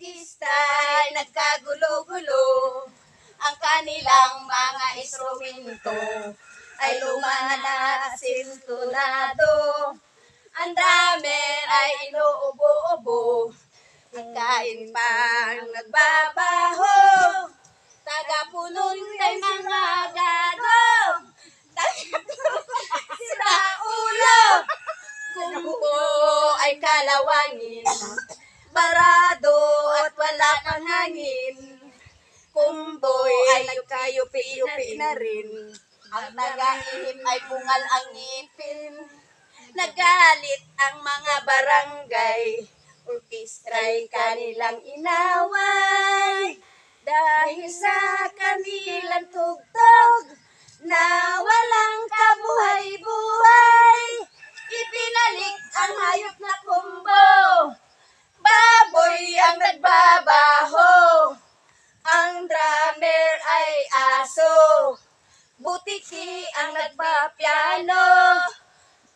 orkesta'y nagkagulo-gulo. Ang kanilang mga instrumento ay lumana sintonado. Ang drummer ay inuubo-ubo. Ang kain pang nagbabaho. Tagapunon kay mga gago. Sira ulo. Kumbo ay kalawangin. Barado at wala pang hangin. Kumboy ay nagkayupi-yupi na rin. Ang nagaihip ay bungal ang ngipin. Nagalit ang mga barangay. Orkestra'y kanilang inaway. Dahil sa kanilang tugtog na walang kabuhay-buhay. Ibinalik ang hayop na kumbo. Baboy ang nagbabaho. Ang drummer ay aso. Butiki ang nagpapiano.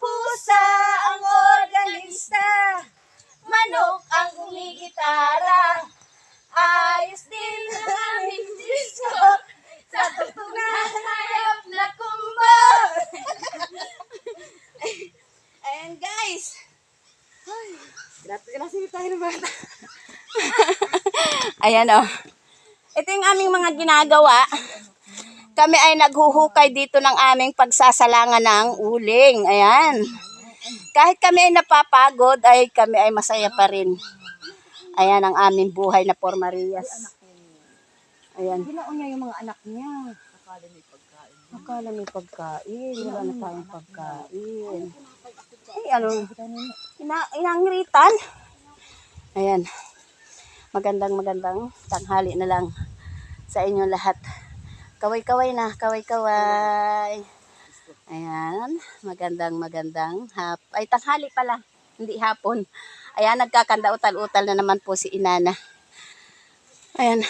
Pusa ang organista. Manok ang gumigitara. Ayos din ang aming disco. Sa tugtog na hayop na kumbo. Ayan guys. Grabe tayo ng bata. Ayan o. Ito yung aming mga ginagawa. Kami ay naghuhukay dito ng aming pagsasalangan ng uling. Ayan. Kahit kami ay napapagod, ay kami ay masaya pa rin. Ayan ang aming buhay na Por Marias. Ayan. Ginaon niya yung mga anak niya. Akala may pagkain. Wala na tayong pagkain. Ay, ano? Inangritan. Ayan. Magandang tanghali na lang sa inyo lahat. Kaway-kaway na. Kaway-kaway. Ayan. Magandang ay tanghali pala. Hindi hapon. Ayan, nagkakanda utal-utal na naman po si Inana. Ayan.